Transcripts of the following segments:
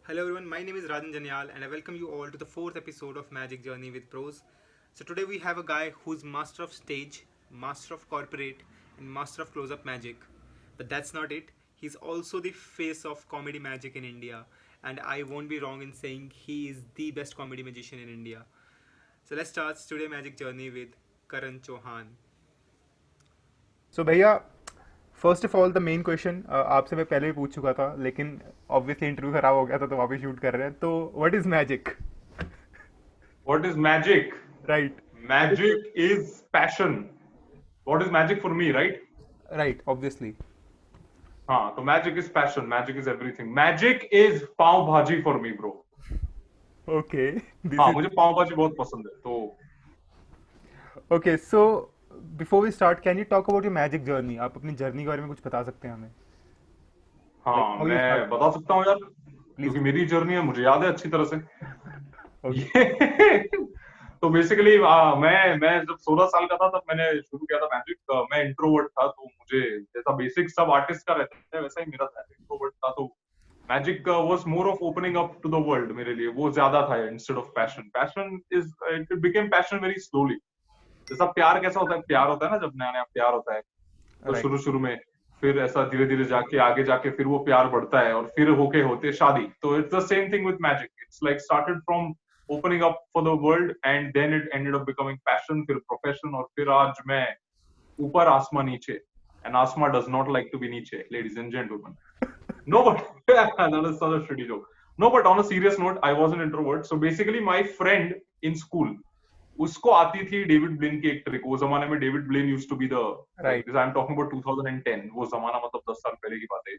Hello everyone, my name is Rajan Janyal and I welcome you all to the fourth episode of Magic Journey with Pros. So today we have a guy who's master of stage, master of corporate, and master of close-up magic. But that's not it. He's also the face of comedy magic in India, and I won't be wrong in saying he is the best comedy magician in India. So let's start today Magic Journey with Karan Chauhan. सो भैया first of all the main question आपसे मैं पहले भी पूछ चुका था लेकिन obviously interview खराब हो गया था तो वापस शूट कर रहे हैं तो what is magic What is magic? Right Magic is passion. What is magic for me, right? Right obviously हाँ, तो magic is passion. Magic is everything. Magic is पाव भाजी for me, bro. Okay this हाँ, is मुझे पाव भाजी बहुत पसंद है. तो okay so before we start can you talk about your magic journey आप अपनी जर्नी के बारे में कुछ बता सकते हैं हमें लाइक हाँ, हाउ यू मैं स्टार्ट बता सकता हूँ यार, प्लीज क्योंकि मेरी जर्नी है, मुझे याद है अच्छी तरह से. ओके ये तो बेसिकली मैं जब 16 साल का था तब मैंने शुरू किया था मैजिक. मैं इंट्रोवर्ट था, तो मुझे जैसा बेसिक सब आर्टिस्ट का रहता है वैसा ही मेरा था. इंट्रोवर्ट था तो magic was more of opening up to the world. मेरे लिए वो ज्यादा था instead of passion. Passion is it became passion very slowly. जैसा प्यार कैसा होता है, प्यार होता है ना, जब नया नया प्यार होता है तो राइट शुरू शुरू में, फिर ऐसा धीरे धीरे जाके आगे जाके फिर वो प्यार बढ़ता है और फिर होके होते शादी. तो it's the same thing with magic. It's like started from opening up for the world and then it ended up becoming passion, फिर प्रोफेशन, और फिर आज मैं ऊपर आसमां नीचे. एंड आसमां does not like to be नीचे, ladies and gentleman. No, but that is such a shitty joke. No, but on a serious note, I was an introvert. So basically, my friend in school, उसको आती थी David ब्लेन की एक trick. वो जमाने में David Blaine used to be the, right I am talking about 2010. वो जमाना मतलब 10 साल पहले की बात है.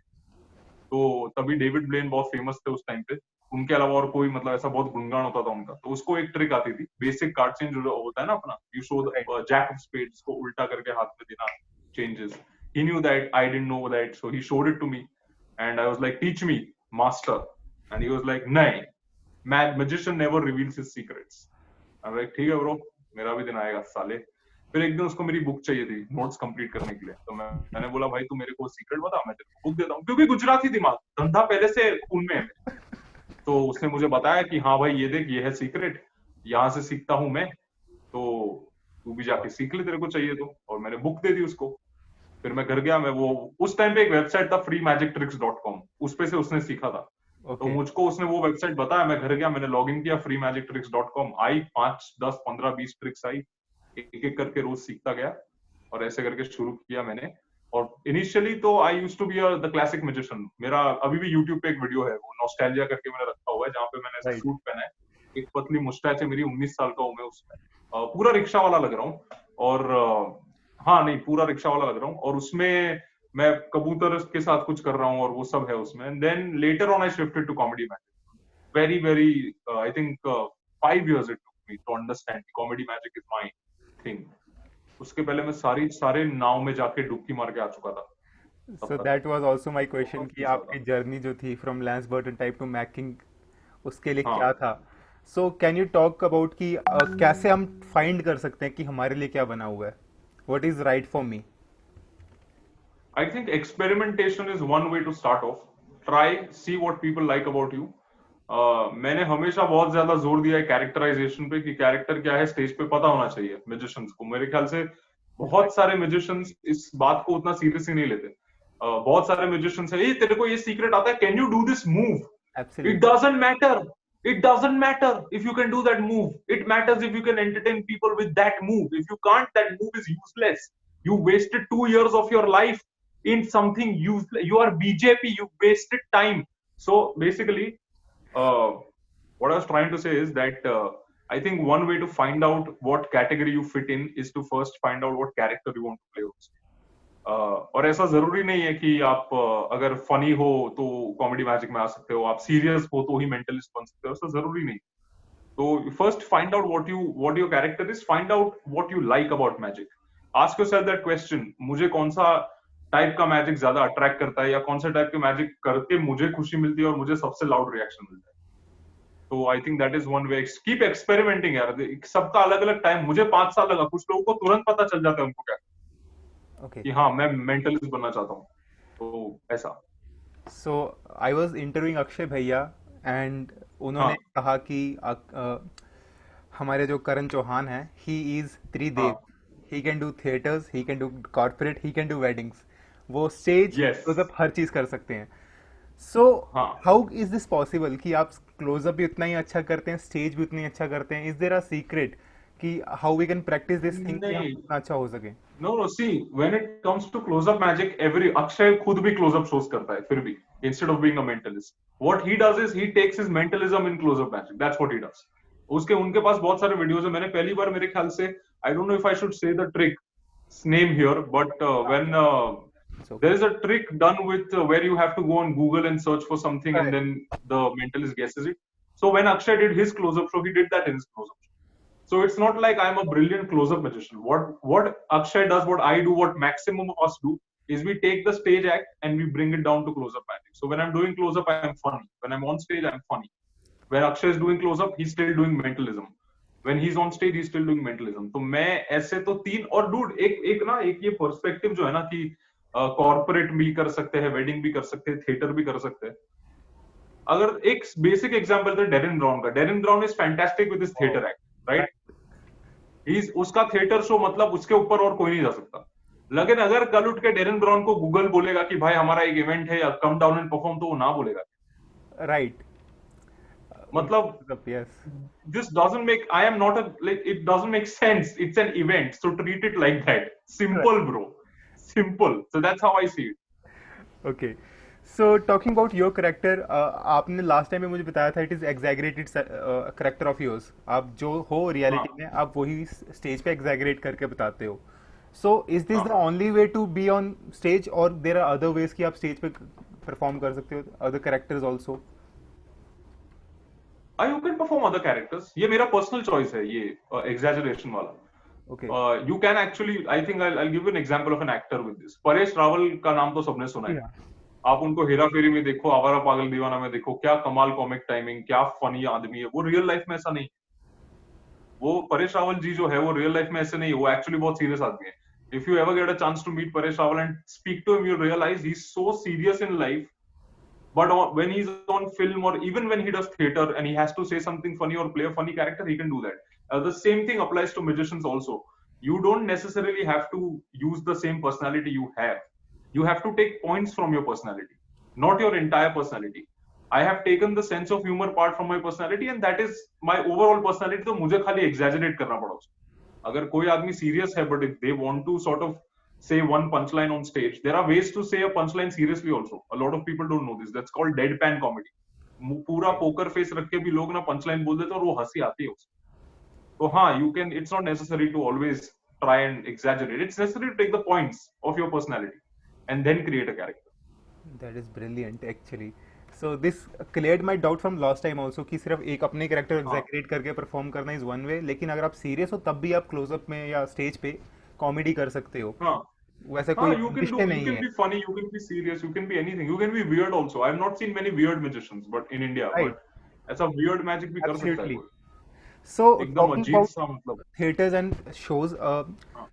तो तभी डेविड ब्लेन बहुत फेमस थे उस टाइम पे. उनके अलावा और कोई मतलब ऐसा बहुत गुणगान होता था उनका. तो उसको एक ट्रिक आती थी, बेसिक कार्ड चेंज जो होता है ना अपना, you show right the jack of spades को उल्टा करके हाथ में देना, changes. He knew that, I didn't know that, so he showed it to me and I was like, teach me master. And he was like, नहीं, magician never reveals his secrets. I was like, ठीक है bro, मेरा भी दिन आएगा साले. फिर एक दिन उसको मेरी बुक चाहिए थी नोट्स कंप्लीट करने के लिए. तो मैंने बोला, भाई तू मेरे को सीक्रेट बता, मैं तेरे को बुक देता हूँ. क्योंकि गुजराती दिमाग, धंधा पहले से खून में है. तो उसने मुझे बताया कि हाँ भाई ये देख, ये है सीक्रेट, यहाँ से सीखता हूँ मैं, तो तू भी जाके सीख ले तेरे को चाहिए तो. और मैंने बुक दे दी उसको. फिर मैं घर गया. मैं वो, उस टाइम पे एक वेबसाइट था freemagictricks.com, उस पे से उसने सीखा था. तो ओके मुझको उसने वो वेबसाइट बताया. मैं घर गया, मैंने लॉग इन किया freemagictricks.com. आई 5 10 15 20 ट्रिक्स आई. एक एक करके रोज सीखता गया और ऐसे करके शुरू किया मैंने. और इनिशियली तो I used to be the classic magician. मेरा अभी भी यूट्यूब पे एक वीडियो है, वो नॉस्टैल्जिया करके मैंने रखा हुआ है, जहाँ पे मैंने ऐसा राइट सूट पहना है, एक पतली मुस्टैच है मेरी, 19 साल का हूँ मैं उसमें. पूरा रिक्शा वाला लग रहा हूँ. और हाँ नहीं, पूरा रिक्शा वाला लग रहा हूँ. और उसमें मैं कबूतर के साथ कुछ कर रहा हूँ और वो सब है उसमें. And then later on I shifted to comedy magic. Very very, I think 5 years it took me to understand comedy magic is my thing. उसके पहले मैं सारे नाव में जाके डुबकी मार के आ चुका था तब सो तक. That was also my question बहुत कि कुछ आपकी था. जर्नी जो थी from lens Burton type two making उसके लिए क्या हाँ, था so can you talk about कि कैसे हम फाइंड कर सकते हैं कि हमारे लिए क्या बना हुआ है what is right for me I think experimentation is one way to start off. Try, see what people like about you. मैंने हमेशा बहुत ज्यादा जोर दिया है कैरेक्टराइजेशन पे, कि कैरेक्टर क्या है स्टेज पे पता होना चाहिए म्यूजिशियंस को. मेरे ख्याल से बहुत सारे म्यूजिशियंस इस बात को उतना सीरियसली नहीं लेते. बहुत सारे म्यूजिशियंस है, "ए, तेरे को ये सीक्रेट आता है, can you do this move?" It absolutely doesn't matter. It doesn't matter if you can do that move. It matters if you can entertain people with that move. If you can't, that move is useless. You wasted 2 years of your life in something useless. You are BJP. You wasted time. So basically, uh, what I was trying to say is that I think one way to find out what category you fit in is to first find out what character you want to play also. और ऐसा जरूरी नहीं है कि आप अगर funny हो तो कॉमेडी मैजिक में आ सकते हो, आप सीरियस हो तो ही मेंटलिस्ट बन सकते हो, ऐसा जरूरी नहीं. तो first find out what your character is. Find out what you like about magic. Ask yourself that question, मुझे कौन सा टाइप का मैजिक ज्यादा अट्रैक्ट करता है, या कौन सा टाइप के मैजिक करके मुझे खुशी मिलती है और मुझे सबसे लाउड रिएक्शन मिलता है. तो I think that is one way. Keep experimenting यार. सबका अलग अलग टाइम. मुझे 5 साल लगा, कुछ लोगों को तुरंत पता चल जाता है उनको क्या, ओके कि हाँ मैं मेंटलिस्ट बनना चाहता हूँ. तो ऐसा. सो आई वाज इंटरव्यूइंग अक्षय भैया एंड उन्होंने हाँ कहा कि हमारे जो करण चौहान हैं ही इज त्रिदेव, हाँ he can do theatres, he can do corporate, he can do weddings. वो स्टेज यस क्लोजअप हर चीज कर सकते हैं। सो हाँ हाउ इज दिस पॉसिबल कि आप क्लोजअप भी उतना ही अच्छा करते हैं, स्टेज भी उतनी ही अच्छा करते हैं? इज देयर अ सीक्रेट कि how we can practise this thing कि हम नहीं उतना अच्छा हो सके? No, see, when it comes to close-up magic, every Akshay खुद भी close-up shows करता है फिर भी, instead of being a mentalist. What he does is he takes his mentalism in close-up magic. That's what he does. उसके उनके पास बहुत सारे वीडियोस है. मैंने पहली बार मेरे ख्याल से, I don't know if I should say the trick's name here, but when it's okay. there is a trick done with where you have to go on Google and search for something and then the mentalist guesses it. So when Akshay did his close-up show, he did that in his close-up show. So it's not like I'm a brilliant close-up magician. What Akshay does, what I do, what maximum of us do, is we take the stage act and we bring it down to close-up magic. So when I'm doing close-up, I'm funny. When I'm on stage, I'm funny. When Akshay is doing close-up, he's still doing mentalism. When he's on stage, he's still doing mentalism. तो मैं ऐसे तो तीन और dude एक ये perspective जो है ना कि corporate भी कर सकते हैं, wedding भी कर सकते हैं, theater भी कर सकते हैं. अगर एक basic example था डेरिन ब्राउन का. Darren brown is fantastic with his theater act, right? उसका थिएटर शो मतलब उसके ऊपर और कोई नहीं जा सकता. लेकिन अगर कल उठ के डेरिन ब्राउन को गूगल बोलेगा कि भाई हमारा एक इवेंट है या कम डाउन एंड परफॉर्म, तो वो ना बोलेगा. राइट। मतलब yes. this doesn't make I am not a like it doesn't make sense. It's an event, so treat it like that. Simple, bro. Simple. So that's how I see it. Okay, so talking about your character, आपने last time में मुझे बताया था it is exaggerated character of yours. आप जो हो reality हाँ में आप वही स्टेज पे एग्जैगरेट करके बताते हो। सो इज दिस द हाँ only way to be on stage और देर आर अदर वेज कि आप स्टेज पे परफॉर्म कर सकते हो other characters also? You can perform other characters. ये मेरा पर्सनल चॉइस है, ये एग्जैजरेशन वाला. Okay. You can actually, I think I'll give you an example of an actor with this. Paresh Rawal का नाम तो सबने सुना है. आप उनको हेरा फेरी में देखो, आवारा पागल दीवाना में देखो, क्या कमाल कॉमिक टाइमिंग, क्या फनी आदमी है वो. रियल लाइफ में ऐसा नहीं. वो परेश रावल जी जो है वो रियल लाइफ में ऐसे नहीं, वो एक्चुअली बहुत सीरियस आदमी है. If you ever get a chance to meet Paresh Rawal and speak to him, you realise he is so serious in life. But when he's on film or even when he does theater and he has to say something funny or play a funny character, he can do that. The same thing applies to magicians also. You don't necessarily have to use the same personality you have. You have to take points from your personality, not your entire personality. I have taken the sense of humor part from my personality and that is my overall personality. तो मुझे खाली exaggerate करना पड़ा उसको. अगर कोई आदमी serious है, but if they want to sort of say one punchline on stage, there are ways to say a punchline seriously also. A lot of people don't know this. That's called deadpan comedy. पूरा poker face रख के भी लोग ना punchline बोल देते और वो हंसी आती है उसको. तो हाँ, you can, it's not necessary to always try and exaggerate. It's necessary to take the points of your personality and then create a character. That is brilliant actually. So this cleared my doubt from last time also कि सिर्फ एक अपने character हाँ exaggerate करके perform करना is one way, लेकिन अगर आप सीरियस हो तब भी आप क्लोजअप में या स्टेज पे कॉमेडी कर सकते हो। हाँ वैसा हाँ, कोई you can do, रिश्ते you नहीं can है। be funny, you can be serious, you can be anything, you can be weird also. I have not seen many weird magicians but in India, right, but ऐसा weird magic भी कर सकता है absolutely. कोई, सो एकदम talking अजीब about सा मतलब. थिएटर्स एंड शोज, हाँ.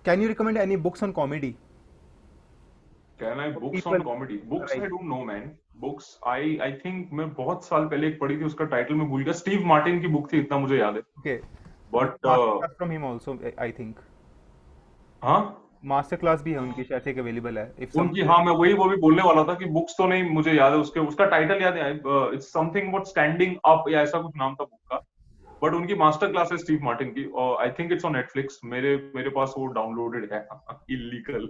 Can you recommend any books on comedy Can I for books on people? comedy? Books I right. don't know, man. Books I think मैं बहुत साल पहले एक पढ़ी थी, उसका टाइटल मैं भूल गया. स्टीव मार्टिन की बुक थी, इतना मुझे याद है. Okay, but master class from him also I think. हाँ, मास्टर क्लास भी है उनकी शायद से अवेलेबल है इफ उनकी, समवन। हाँ मैं वही वो भी बोलने वाला था कि बुक्स तो नहीं मुझे याद है, उसके उसका टाइटल याद है. It's something about standing up या ऐसा कुछ नाम था बुक का. बट उनकी मास्टर क्लास है स्टीव मार्टिन की, और I think it's on Netflix. मेरे पास वो डाउनलोडेड है. इलीगल.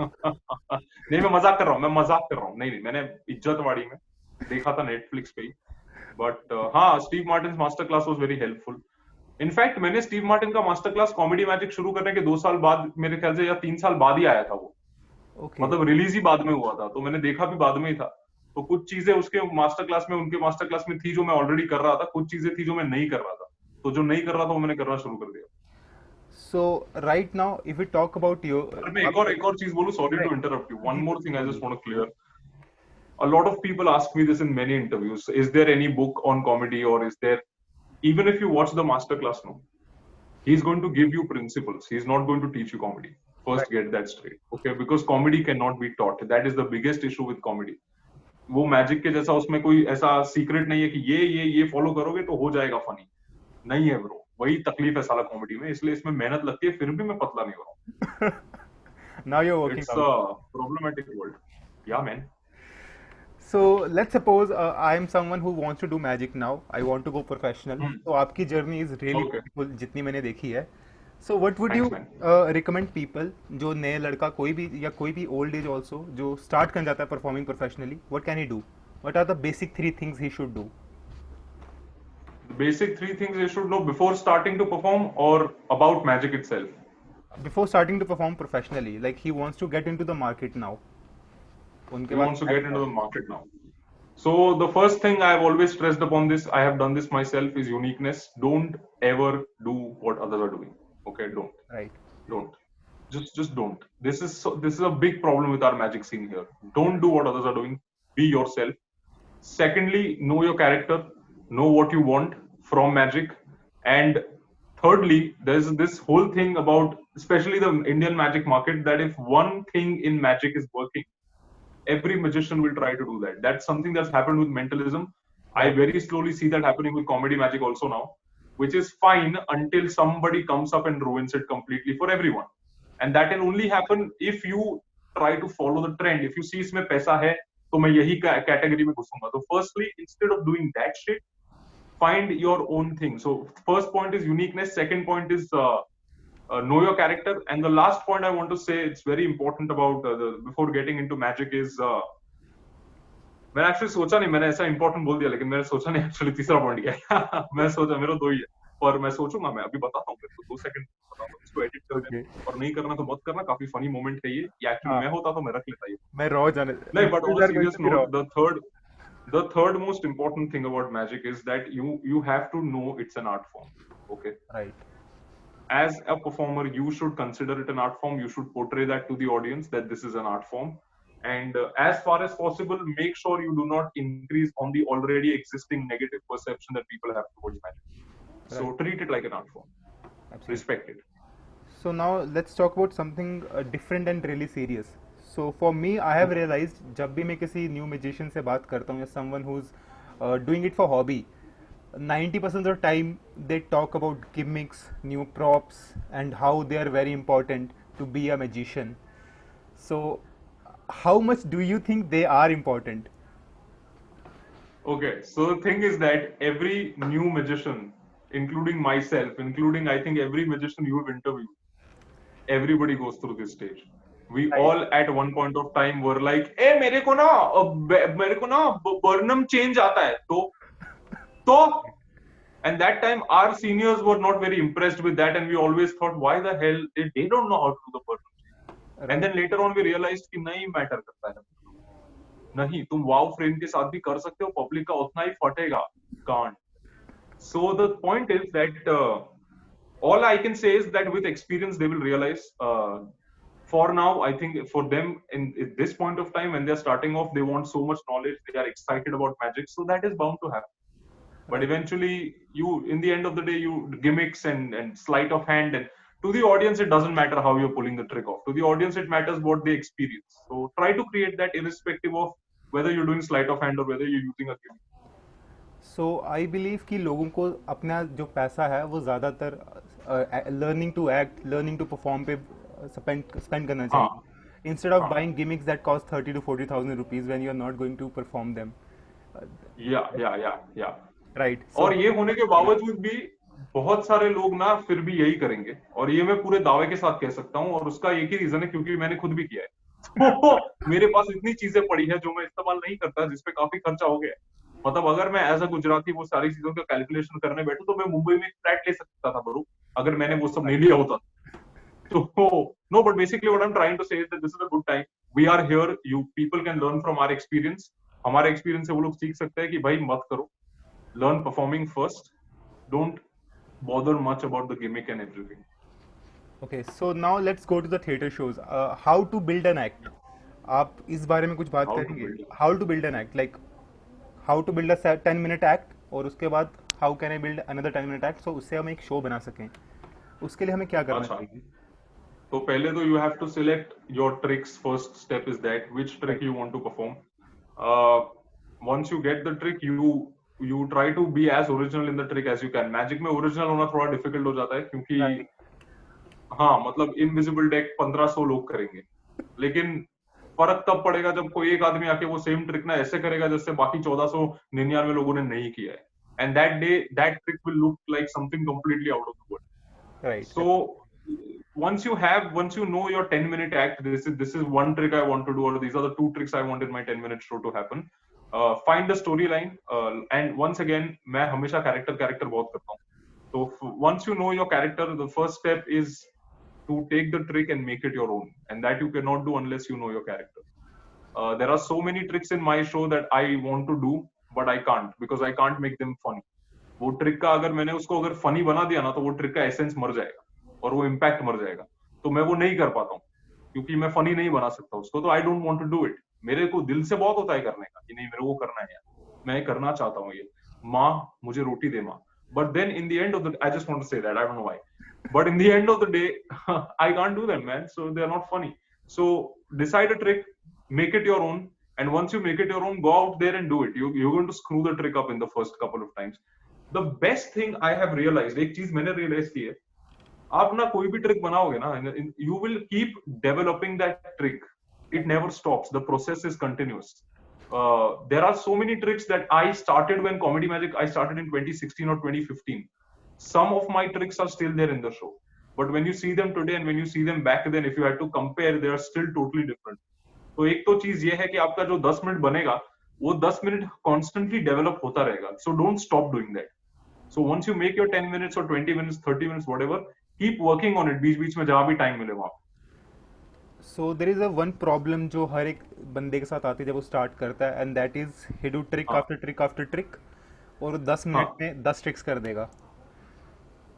नहीं, मैं मजाक कर रहा हूँ, मैं मजाक कर रहा हूँ. नहीं नहीं, मैंने इज्जतवाड़ी में देखा था नेटफ्लिक्स पे ही. बट हाँ, Steve Martin master class was very helpful. In fact मैंने स्टीव मार्टिन का मास्टर क्लास कॉमेडी मैजिक शुरू करने के 2 साल बाद, मेरे ख्याल से या 3 साल बाद ही आया था वो. ओके, मतलब रिलीज ही बाद में हुआ था, तो मैंने देखा भी बाद में ही था. तो कुछ चीजें उसके मास्टर क्लास में, उनके मास्टर क्लास में थी जो मैं ऑलरेडी कर रहा था, कुछ चीजें थी जो मैं नहीं कर रहा था. तो जो नहीं कर रहा था वो मैंने करना शुरू कर दिया. So right now if we talk about और मैं योर, एक और चीज बोलूं, sorry to interrupt you, one जी मोर थिंग आई बोलिए। Just want to clear. A lot of people ask me this in many interviews. Is there any book on comedy, or is there, even if you watch the master class now, he's going to give you principles. He's not going to teach you comedy. First, right, get that straight. Okay, because comedy cannot be taught. That is the biggest issue with comedy. वो magic के जैसा उसमें कोई ऐसा secret नहीं है कि ये फॉलो करोगे तो हो जाएगा फनी। नहीं है ब्रो, वही तकलीफ है साला कॉमेडी में, इसलिए इसमें मेहनत लगती है, फिर भी मैं पतला नहीं हो रहा हूँ। Now you're working it's out. Problematic world, या man. So let's suppose I am someone who wants to do magic now. I want to go professional. तो आपकी journey is really okay, beautiful जितनी मैंने देखी है. So what would you thanks man. recommend people जो नए लड़का कोई भी या कोई भी old age also जो start करना चाहता है performing professionally, what can he do? What are the basic three things he should do? The basic three things you should know before starting to perform or about magic itself. Before starting to perform professionally, like he wants to get into the market now. उनके He pass wants to क्या get into the क्या market now. So the first thing I have always stressed upon this, I have done this myself, is uniqueness. Don't ever do what others are doing. Okay, don't. है? Right. Don't. Just don't. This is a big problem with our magic scene here. Don't do what others are doing. Be yourself. Secondly, know your character, know what you want from magic. And thirdly, there's this whole thing about, especially the Indian magic market, that if one thing in magic is working, every magician will try to do that. That's something that's happened with mentalism. I Right. very slowly see that happening with comedy magic also now, which is fine until somebody comes up and ruins it completely for everyone. And that can only happen if you try to follow the trend. If you see इसमें पैसा है तो मैं यही category में घुसूंगा. So firstly, instead of doing that shit, find your own thing. So first point is uniqueness. Second point is know your character. And the last point I want to say, it's very important about before getting into magic is मैंने actually सोचा नहीं, मैंने ऐसा important बोल दिया, लेकिन मैंने सोचा नहीं एक्चुअली तीसरा पॉइंट क्या है। मैं सोचा मेरा दो ही है, पर मैं सोचूंगा, मैं अभी बताता हूँ, मेरे को 2 सेकंड बताऊंगा, इसको एडिट करना Okay. और नहीं करना तो मत करना, काफी फनी मोमेंट है ये एक्चुअली हाँ. मैं होता तो मैं रख लेता ये। मैं raw जाने. नहीं, but on Listeners a are going serious to be raw. note, the third most important thing about magic is that you have to know it's an art form. Okay, Right. as a performer, you should consider it an art form. You should portray that to the audience that this is an art form. And as far as possible, make sure you do not increase on the already existing negative perception that people have towards magic. So Right. treat it like an art form. Absolutely. Respect it. So now let's talk about something different and really serious. So for me, I have realized जब भी मैं किसी new magician से बात करता हूँ या someone who's doing it for hobby, 90% of the time they talk about gimmicks, new props, and how they are very important to be a magician. So how much do you think they are important? Okay, so the thing is that every new magician, including myself, including I think every magician you have interviewed, everybody goes through this stage. We Right. all at one point of time were like, "ए मेरे को ना Barnum change आता है तो and that time our seniors were not very impressed with that and we always thought why the hell they don't know how to do the burnham change." Right. And then later on we realized कि नहीं matter करता है, नहीं तुम वाव frame के साथ भी कर सकते हो, पब्लिक का उतना ही फटेगा, can't. So the point is that all I can say is that with experience they will realize. For now, I think for them in this point of time when they're starting off, they want so much knowledge, they are excited about magic, so that is bound to happen. But Right. eventually, in the end of the day, you gimmicks and sleight of hand, and to the audience, it doesn't matter how you're pulling the trick off. To the audience, it matters what they experience. So try to create that irrespective of whether you're doing sleight of hand or whether you're using a gimmick. So I believe कि लोगों को अपना जो पैसा है वो ज़्यादातर learning to act, learning to perform पे स्पेंड करना हाँ, चाहिए इंस्टेड ऑफ हाँ, buying gimmicks that cost 30 to 40,000 rupees when you are not going to perform them. yeah. Right. So और ये होने के बावजूद भी बहुत सारे लोग ना फिर भी यही करेंगे, और ये मैं पूरे दावे के साथ कह सकता हूँ, और उसका एक ही रीजन है क्योंकि मैंने खुद भी किया है। तो मेरे पास इतनी चीजें पड़ी है जो मैं इस्तेमाल नहीं करता, जिसपे काफी खर्चा हो गया है। मतलब अगर मैं एज अ गुजराती वो सारी चीजों का कैलकुलेशन करने बैठूं तो मैं मुंबई में फ्लैट ले सकता था ब्रो, अगर मैंने वो सब नहीं लिया होता। तो no, but basically what I'm trying to say is that this is a good time. We are here. You people can learn from our experience. हमारे एक्सपीरियंस से वो लोग सीख सकते हैं कि भाई मत करो. Learn performing first. Don't bother much about the gimmick and everything. okay, so now let's go to the theater shows. How to build an act. आप इस बारे में कुछ बात How to करेंगे? build it. How to build an act, like how to build a 10-minute act और उसके बाद how can I build another 10-minute act, so उससे हम एक शो बना सकें. उसके लिए हमें क्या करना अच्छा, चाहिए? तो पहले तो you have to select your tricks. First step is that which trick you want to perform. once you get the trick, you try to be as original in the trick as you can. Magic में original होना थोड़ा difficult हो जाता है क्योंकि Right. हाँ मतलब invisible deck 1500 लोग करेंगे, लेकिन फर्क तब पड़ेगा जब कोई एक आदमी आके वो सेम ट्रिक ना ऐसे करेगा जैसे बाकी 1499 लोगों ने नहीं किया है, and that day that trick will look like something completely out of the world. Right. So once you know your 10-minute act, this is one trick I want to do, or these are the two tricks I want in my 10-minute show to happen. Find the storyline, and once again मैं हमेशा character बहुत करता हूँ. So once you know your character, the first step is to take the trick and make it your own, and that you cannot do unless you know your character. There are so many tricks in my show that I want to do, but I can't because I can't make them funny. वो trick का अगर मैंने उसको अगर funny बना दिया ना तो वो ट्रिक का एसेंस मर जाएगा और वो इम्पैक्ट मर जाएगा, तो मैं वो नहीं कर पाता हूँ क्योंकि मैं फनी नहीं बना सकता उसको. तो I don't want to do it. मेरे को दिल से बहुत होता है करने का कि नहीं मेरे को करना है यार, मैं करना चाहता हूँ ये, माँ मुझे रोटी दे माँ, but then in the end of the I just want to say that I don't know why, but in the end of the day I can't do them, man, so they're not funny. So decide a trick, make it your own, and once you make it your own, go out there and do it. You're going to screw the trick up in the first couple of times. The best thing I have realized, एक चीज मैंने realize की है, आप ना कोई भी trick बनाओगे ना, you will keep developing that trick. It never stops. The process is continuous. There are so many tricks that I started when Comedy Magic I started in 2016 or 2015. Some of my tricks are still there in the show, but when you see them today and when you see them back then, if you had to compare, they are still totally different. तो एक तो चीज ये है कि आपका जो 10 minute बनेगा वो 10 मिनट कॉन्स्टेंटली डेवलप होता रहेगा. So don't stop doing that. So once you make your 10 minutes or 20 minutes 30 minutes whatever, keep working on it बीच बीच में जहां भी टाइम मिले वहां. So there is a one problem जो हर एक बंदे के साथ आती है जब वो स्टार्ट करता है, and that is he do trick हाँ आफ्टर ट्रिक आफ्टर ट्रिक, और 10 मिनट हाँ में 10 ट्रिक्स कर देगा.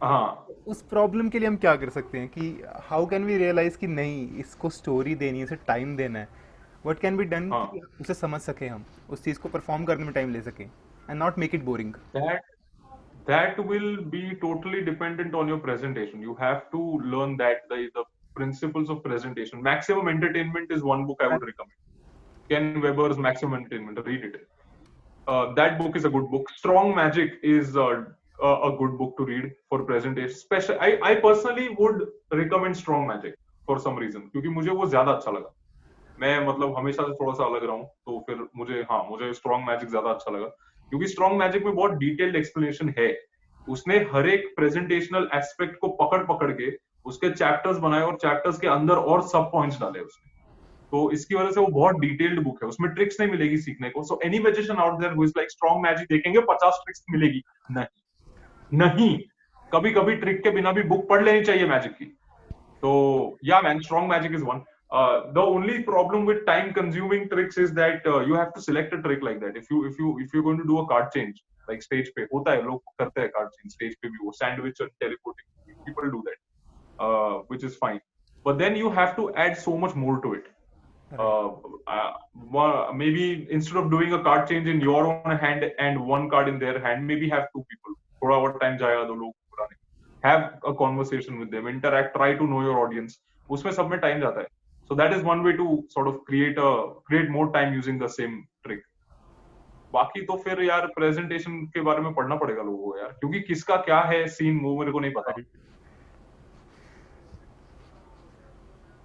हाँ उस प्रॉब्लम के लिए हम क्या कर सकते हैं कि हाउ कैन वी रियलाइज कि नहीं इसको स्टोरी देनी है, इसे टाइम देना है. व्हाट कैन बी डन कि हाँ. उसे समझ सके, हम उस चीज़ को परफॉर्म करने में टाइम ले सकें and not make it boring. That will be totally dependent on your presentation. You have to learn that the principles of presentation. Maximum Entertainment is one book I would recommend. Ken Weber's Maximum Entertainment. Read it. That book is a good book. Strong Magic is a good book to read for presentation. Special, I personally would recommend Strong Magic for some reason क्योंकि मुझे वो ज्यादा अच्छा लगा. मैं मतलब हमेशा से थोड़ा सा अलग रहा हूँ, तो फिर मुझे स्ट्रॉन्ग मैजिक ज्यादा अच्छा लगा क्योंकि स्ट्रॉन्ग मैजिक में बहुत डिटेल्ड एक्सप्लेनेशन है. उसने हर एक प्रेजेंटेशनल एस्पेक्ट को पकड़ पकड़ के उसके चैप्टर्स बनाए और चैप्टर्स के अंदर और सब पॉइंट्स डाले उसने. तो इसकी वजह से वो बहुत डिटेल्ड बुक है. उसमें ट्रिक्स नहीं मिलेगी सीखने को. So any magician out there who is like strong magic देखेंगे 50 ट्रिक्स मिलेगी, नहीं नहीं. कभी कभी ट्रिक के बिना भी बुक पढ़ लेनी चाहिए मैजिक की. So yeah, man, strong magic is one. The only problem with time-consuming tricks is that you have to select a trick like that. If you're going to do a card change, like stage पे होता है, लोग करते हैं card change stage पे भी, वो sandwich और teleporting, people do that, which is fine. But then you have to add so much more to it. Maybe instead of doing a card change in your own hand and one card in their hand, maybe have two people. थोड़ा और time जाएगा दो लोग बुलाने. Have a conversation with them, interact, try to know your audience. उसमें सब में time जाता है. So that is one way to sort of create more time using the same trick. बाकी तो फिर यार प्रेजेंटेशन के बारे में पढ़ना पड़ेगा लोगों को यार, क्योंकि किसका क्या है सीन वो मेरे को नहीं पता.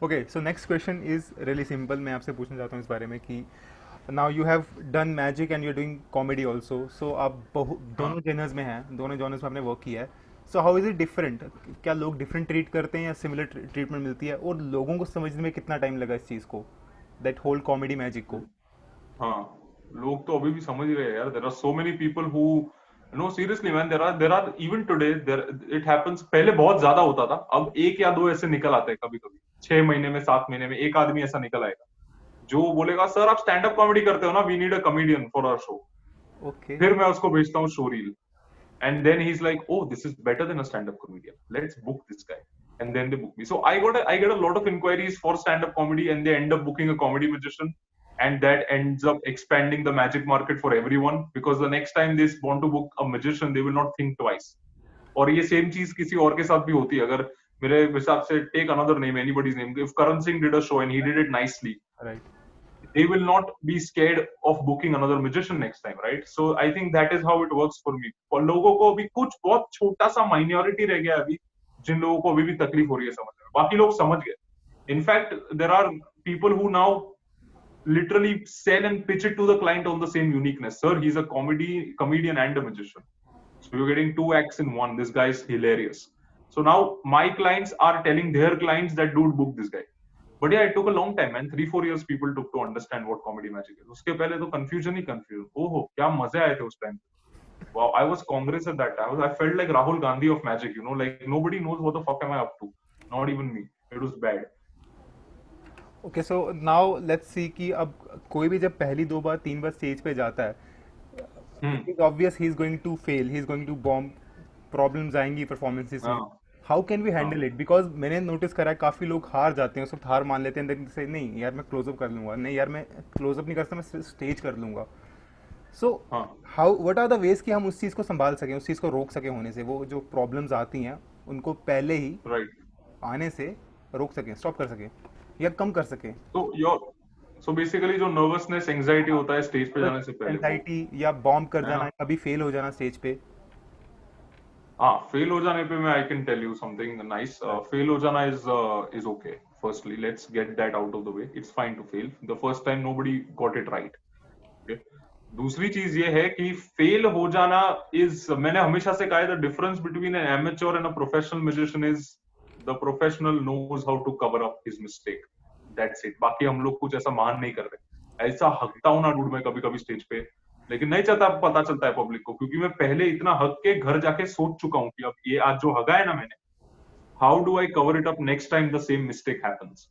Okay, so next question is really simple. मैं आपसे पूछना चाहता हूँ इस बारे में कि now you have done magic and you are doing comedy also, सो आप दोनों जेनर्स में हैं, दोनों जॉनर्स में आपने वर्क किया है. So how is it different? क्या लोग डिफरेंट ट्रीट करते हैं या सिमिलर ट्रीटमेंट मिलती है, और लोगों को समझने में कितना टाइम लगा इस चीज़ को, दैट होल कॉमेडी मैजिक को? हाँ, लोग तो अभी भी समझ रहे हैं यार. There are so many people who no seriously man, there are even today there it happens. पहले बहुत ज्यादा होता था, अब एक या दो ऐसे निकल आते हैं कभी कभी. 6 महीने में 7 महीने में एक आदमी ऐसा निकल आएगा जो बोलेगा सर आप स्टैंड अप कॉमेडी करते हो ना, we need a comedian for our show. Okay. फिर मैं उसको भेजता हूँ show reel, and then he's like, oh, this is better than a stand-up comedian, let's book this guy. And then they book me. So I get a lot of inquiries for stand-up comedy, and they end up booking a comedy magician, and that ends up expanding the magic market for everyone, because the next time they want to book a magician, they will not think twice. और ये same चीज किसी और के साथ भी होती है. अगर मेरे हिसाब से take another name, anybody's name, if Karan Singh did a show and he did it nicely, right. they will not be scared of booking another magician next time, right? So I think that is how it works for me. For लोगों को अभी कुछ बहुत छोटा सा minority रह गया है अभी, जिन लोगों को अभी भी तकलीफ हो रही है समझने में, बाकी लोग समझ गए. In fact, there are people who now literally sell and pitch it to the client on the same uniqueness. Sir, he's a comedian and a magician. So you're getting two acts in one. This guy is hilarious. So now my clients are telling their clients that dude, book this guy. But yeah, it took a long time, man. 3-4 years people took to understand what comedy magic is. उसके पहले तो confusion ही confusion. ओहो, क्या मजे आए थे उस time. Wow, I was Congress at that time. I felt like Rahul Gandhi of magic. You know, like nobody knows what the fuck am I up to. Not even me. It was bad. Okay, so now let's see कि अब कोई भी जब पहली 2 बार 3 बार stage पे जाता है, Hmm. It obvious he is going to fail, he is going to bomb, problems आएंगी परफॉर्मेंसेस में. हाँ. हाउ कैन वी हैंडल हाँ. इट? बिकॉज मैंने नोटिस करा है काफ़ी लोग हार जाते हैं, उस वक्त हार मान लेते हैं, then say, नहीं यार मैं क्लोजअप कर लूंगा, नहीं यार मैं क्लोजअप नहीं कर सकता, मैं स्टेज कर लूंगा. सो हाँ. How, what are the ways कि हम उस चीज़ को संभाल सकें, उस चीज़ को रोक सकें होने से, वो जो प्रॉब्लम्स आती हैं उनको पहले ही Right. आने से रोक सकें, स्टॉप कर सकें या कम कर सकें. So basically जो nervousness, anxiety होता है स्टेज पे जाने से पहले वो, एंजाइटी या बॉम्ब कर है जाना, ना? कभी फेल हो जाना स्टेज पे. हाँ, फेल हो जाने पे मैं I can tell you something nice. Fail हो जाना is okay. Firstly, let's get that out of the way. It's fine to fail. The first time nobody got it right. Okay. दूसरी चीज ये है कि फेल हो जाना इज, मैंने हमेशा से कहा है, the difference between an amateur and a professional musician is the professional knows how to cover up his mistake. That's it. बाकी हम लोग कुछ ऐसा मान नहीं कर रहे. ऐसा हकता हूं ना डूड मैं कभी कभी स्टेज पे, लेकिन नहीं चाहता पता चलता है पब्लिक को, क्योंकि मैं पहले इतना हक के घर जाके सोच चुका हूँ कि अब ये आज जो हगा है ना मैंने, how do I cover it up next time the same mistake happens?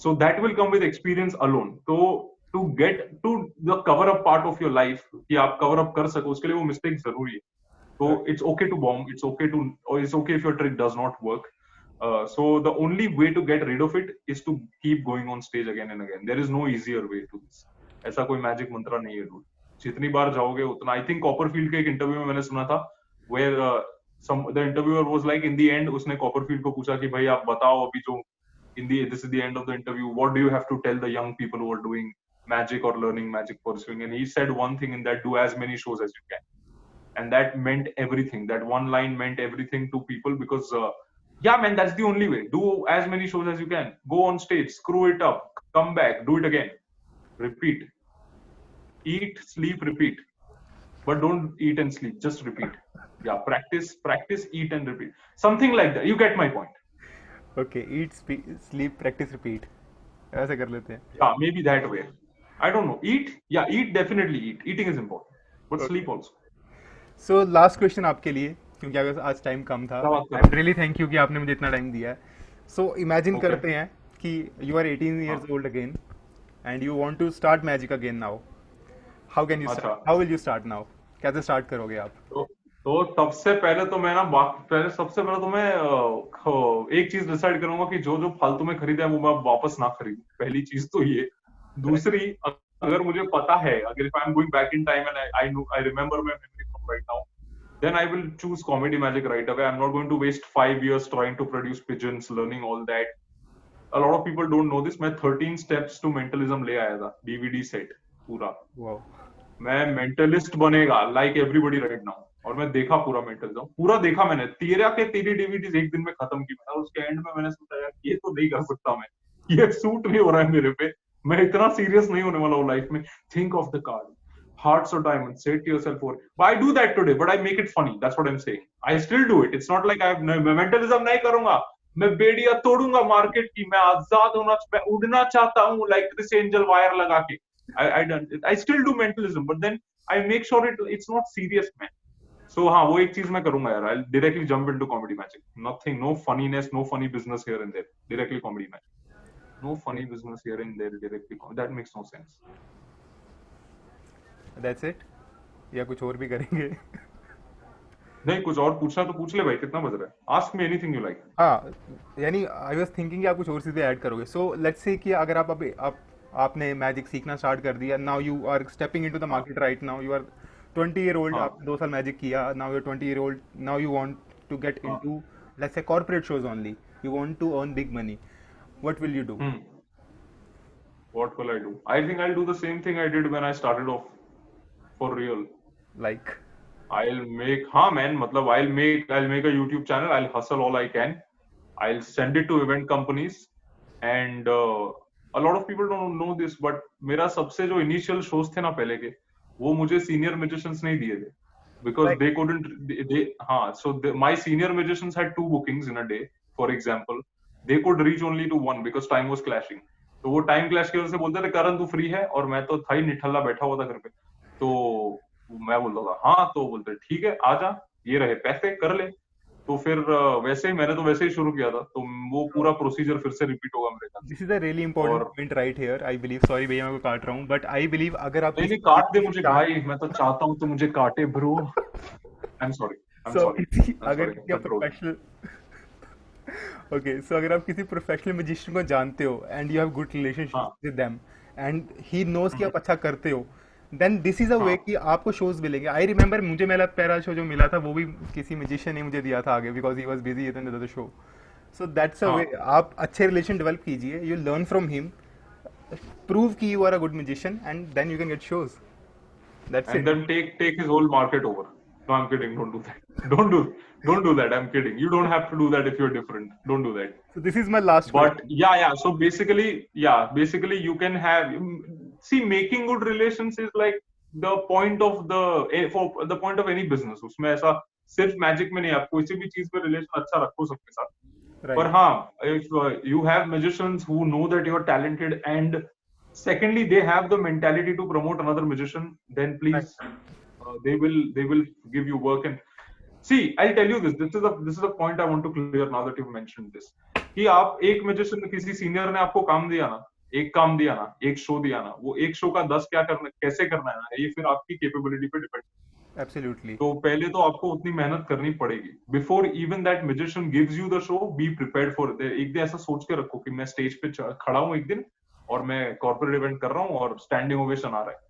So that will come with experience alone. So to get to the cover up part of your life, कि आप cover up कर सको, उसके लिए वो mistake जरूरी है. So it's okay to bomb, it's okay to, or it's okay if your trick does not work. So the only way to get rid of it is to keep going on stage again and again. There is no easier way to this. ऐसा कोई magic मंत्र नहीं है dude. जितनी बार जाओगे उतना. I think Copperfield के एक इंटरव्यू में मैंने सुना था, where the interviewer was like, in the end उसने Copperfield को पूछा कि भाई आप बताओ अभी जो this is the end of the interview, what do you have to tell the young people who are doing magic or learning magic, pursuing? And he said one thing in that: do as many shows as you can. And that meant everything. That one line meant everything to people, because yeah man, that's the only way. Do as many shows as you can, go on stage, screw it up, come back, do it again, repeat, eat, sleep, repeat. But don't eat and sleep, just repeat. Yeah, practice, eat and repeat, something like that. You get my point. Okay, eat, sleep, practice, repeat, ऐसे कर लेते हैं. Yeah, maybe that way. I don't know. Eat, yeah, eat, definitely eat. Eating is important, but sleep also. So last question आपके लिए, क्योंकि अगर आज time कम था, क्या बात कर आई रहे एम रियली थैंक यू कि आपने मुझे इतना टाइम दिया है. So imagine Okay. करते हैं कि you are 18 years old again and you want to start magic again now. How can you अच्छा. Start, how will you start now? कैसे स्टार्ट करोगे आप? तो सबसे पहले तो मैं ना पहले सबसे पहले तो मैं एक चीज डिसाइड करूंगा कि जो जो फालतू में खरीदा है वो मैं वापस ना खरीदूं. पहली चीज तो ये. दूसरी, अगर मुझे पता है, अगर if I am going back in time and I remember my memory from right now, then I will choose comedy magic right away. I'm not going to waste 5 years trying to produce pigeons, learning all that. A lot of people don't know this. मैं 13 steps to mentalism ले आया था, DVD set पूरा. Wow. मैं mentalist बनेगा like everybody right now. और मैं देखा पूरा मेंटलिज्म, पूरा देखा मैंने. तेरी डीवीडीज एक दिन में खत्म की मैंने. और उसके एंड में मैंने सोचा यार ये तो नहीं कर सकता मैं, ये सूट नहीं हो रहा है मेरे पे, मैं इतना सीरियस नहीं होने वाला हूँ लाइफ में. Think of the card, hearts or diamonds, say it to yourself. But I do that today, but I make it funny. That's what I'm saying. I still do it. It's not like मैं mentalism नहीं करूंगा, मैं बेड़िया तोड़ूंगा market की, मैं आजाद होना, मैं उड़ना चाहता हूँ like this angel wire लगा के. I still do mentalism, but then I make sure it's not serious, man. So हाँ, वो एक चीज मैं करूंगा यार. I'll directly jump into comedy magic. Nothing, no funniness, no funny business here and there. Directly comedy magic. No funny business here and there. Directly. That makes no sense. That's it, या कुछ और भी करेंगे? नहीं, कुछ और पूछना तो पूछ ले भाई, कितना बज रहा है? Ask me anything you like. हाँ, यानी आई वाज थिंकिंग कि आप कुछ और चीज़ें ऐड करोगे. सो लेट्स से कि अगर आप अभी आपने मैजिक सीखना स्टार्ट कर दिया, now you are stepping into the market right now, you are 20 year old, हाँ. आपने 2 साल मैजिक किया, now you are 20 year old, now you want to get into let's say corporate shows only, you want to earn big money, what will you do? What will I do? I think I'll do the same thing I did when I started off for real. Like, हाँ man, मतलब I'll make a YouTube channel. I'll hustle all I can. I'll send it to event companies, and a lot of people don't know this, but मेरा सबसे जो initial shows थे ना पहले के, वो मुझे senior musicians नहीं दिए थे, because like, they couldn't. हाँ, so my senior musicians had 2 bookings in a day, for example. They could reach only to 1 because time was clashing. तो वो time clash की वजह से बोलते थे करण तू free है, और मैं तो था ही निठल्ला बैठा हुआ था घर पे, तो मैं बोलता था हाँ, तो बोलते ठीक है आ जा, ये रहे पैसे कर ले। तो फिर वैसे ही मैंने तो वैसे ही शुरू किया था, तो वो पूरा प्रोसीजर फिर से रिपीट होगा मेरे ख्याल से। This is a really important और point right here, I believe, sorry भैया मैं को काट रहा हूँ, बट आई बिलीव अगर आप नहीं किसी नहीं, काट दे चीज़ मुझे को भाई, मैं तो चाहता हूँ तो मुझे काटे bro. I am sorry, I am so sorry, किसी आई एम अगर सॉरी, किसी कंट्रोल। प्रोफेशनल ओके, सो अगर आप किसी प्रोफेशनल मैजिशियन को जानते हो and you have good relationship हाँ। With them and he knows कि हम्म, आप अच्छा करते हो, then this is a way हाँ कि आपको शोज मिलेंगे। आई रिमेंबर मुझे मेरा पहला शो जो मिला था वो भी किसी म्यूजिशियन ने मुझे दिया था आगे, because he was busy in the show. So that's a way, हाँ। आप अच्छे रिलेशन डेवलप कीजिए, you learn from him, prove कि you are a good musician and then you can get shows, that's And it. then take his whole market over. No, I'm kidding. Don't do that. Don't do that. I'm kidding. You don't have to do that if you're different. Don't do that. So this is my last But question. yeah, so basically you can have, see, making good relations is like the point of for the point of any business. उसमें ऐसा सिर्फ magic में नहीं, आप किसी भी चीज में रिलेशन अच्छा रखो सबके साथ। Right. पर हाँ, if you have magicians who know that you are talented, and secondly they have the mentality to promote another magician, then Right. please, they will give you work. And see, I'll tell you this. This is a point I want to clear now that you've mentioned this. कि आप एक musician, किसी senior ने आपको काम दिया ना, एक काम दिया ना, एक शो दिया ना, वो एक शो का 10 क्या करना, कैसे करना है ना, ये फिर आपकी कैपेबिलिटी पे डिपेंड। Absolutely. तो पहले तो आपको उतनी मेहनत करनी पड़ेगी। Before even that musician gives you the show, B prepared for. एक दिन ऐसा सोच के रखो कि मैं स्टेज पे खड़ा हूँ एक दिन, और मैं कॉर्पोरेट इवेंट कर रहा हूँ और स्टैंडिंग ओवेशन आ रहा है,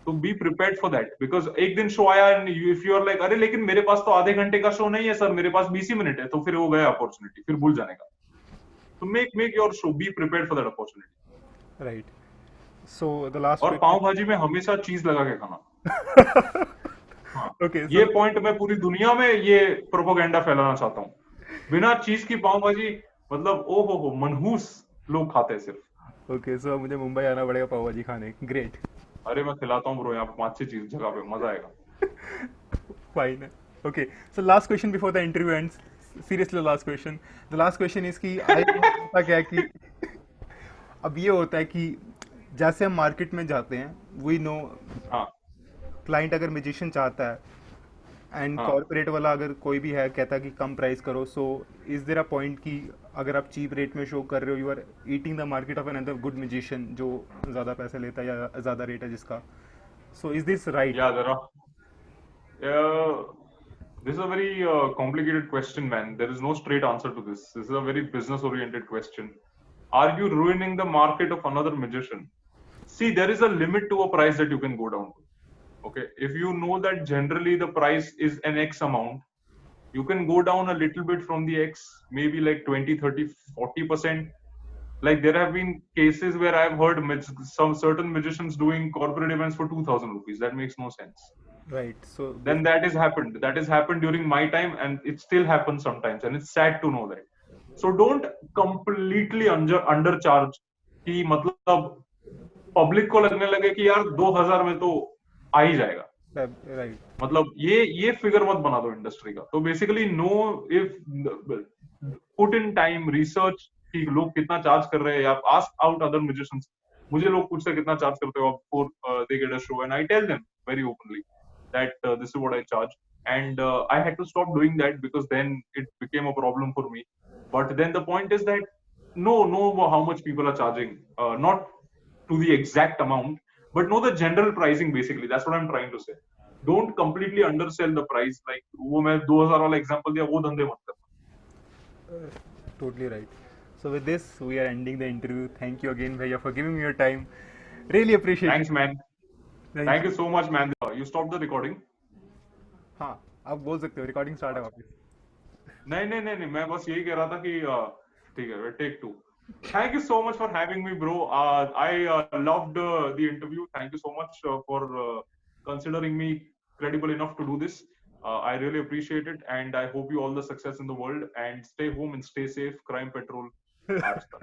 तो be prepared for that. Because एक दिन शो आया and if you are like अरे लेकिन मेरे पास तो आधे घंटे का शो नहीं है सर, मेरे पास 20 ही मिनट है, तो फिर वो गया अपॉर्चुनिटी, फिर भूल जाने का। तो make your show, B prepared for that opportunity. Right. So the last और पाव question. भाजी में हमेशा चीज लगा के खाना। हाँ, Okay, ये so पॉइंट मैं पूरी दुनिया में ये प्रोपोगेंडा फैलाना चाहता हूँ। बिना चीज की पाव भाजी, मतलब ओ हो मनहूस लोग खाते हैं सिर्फ। okay, so मुझे मुंबई आना पड़ेगा पाव भाजी खाने। Great. अरे मैं खिलाता हूँ ब्रो, यहाँ पे 5-6 चीज जगह पे, मजा आएगा। Fine. Okay. So last question before the interview ends. Seriously, last question. The last question is कि I होता क्या है कि अब ये होता है कि जैसे हम मार्केट में जाते हैं, वी नो हाँ क्लाइंट अगर म्यूजिशियन चाहता है एंड हाँ। कॉर्पोरेट वाला अगर कोई भी है कहता है कि कम प्राइस करो, so is there a point कि अगर आप चीप रेट में शो कर रहे हो, you are eating the market of another good musician जो ज़्यादा पैसे लेता है या ज़्यादा रेट है जिसका, सो is this right? Yeah, there are. This is a very complicated question, man. There is no straight answer to this. This is a very business-oriented question. Are you ruining the market of another magician? See, there is a limit to a price that you can go down to. Okay, if you know that generally the price is an X amount, you can go down a little bit from the X, maybe like 20, 30, 40%. Like there have been cases where I've heard some certain magicians doing corporate events for 2,000 rupees. That makes no sense. Right, so Then that has happened during my time, and it still happens sometimes, and it's sad to know that. So don't completely undercharge कि मतलब public को लगने लगे कि यार 2,000 में तो आ ही जाएगा। राइट, मतलब ये फिगर मत बना दो इंडस्ट्री का। तो basically no, if put in time research कि लोग कितना चार्ज कर रहे हैं, या आस्क आउट अदर म्यूजिशियंस। मुझे लोग पूछते हैं कितना चार्ज करते हो आप for they get a show, and I tell them very openly that this is what I charge, and I had to stop doing that because then it became a problem for me. But then the point is that know how much people are charging, not to the exact amount, but know the general pricing. Basically, that's what I'm trying to say. Don't completely undersell the price. Like वो मैं 2,000 वाला example दिया, वो धंधे मत करना। totally right. So with this we are ending the interview. Thank you again भैया for giving me your time, really appreciate Thanks it. man, Thank thank you. you so much man. You stopped the recording? हाँ, आप बोल सकते हो, recording start है वापस। नहीं, मैं बस यही कह रहा था कि ठीक है, take 2। Thank you so much for having me, bro. I loved the interview. Thank you so much for considering me credible enough to do this. I really appreciate it, and I hope you all the success in the world. And stay home and stay safe. Crime Patrol, Aaj tak.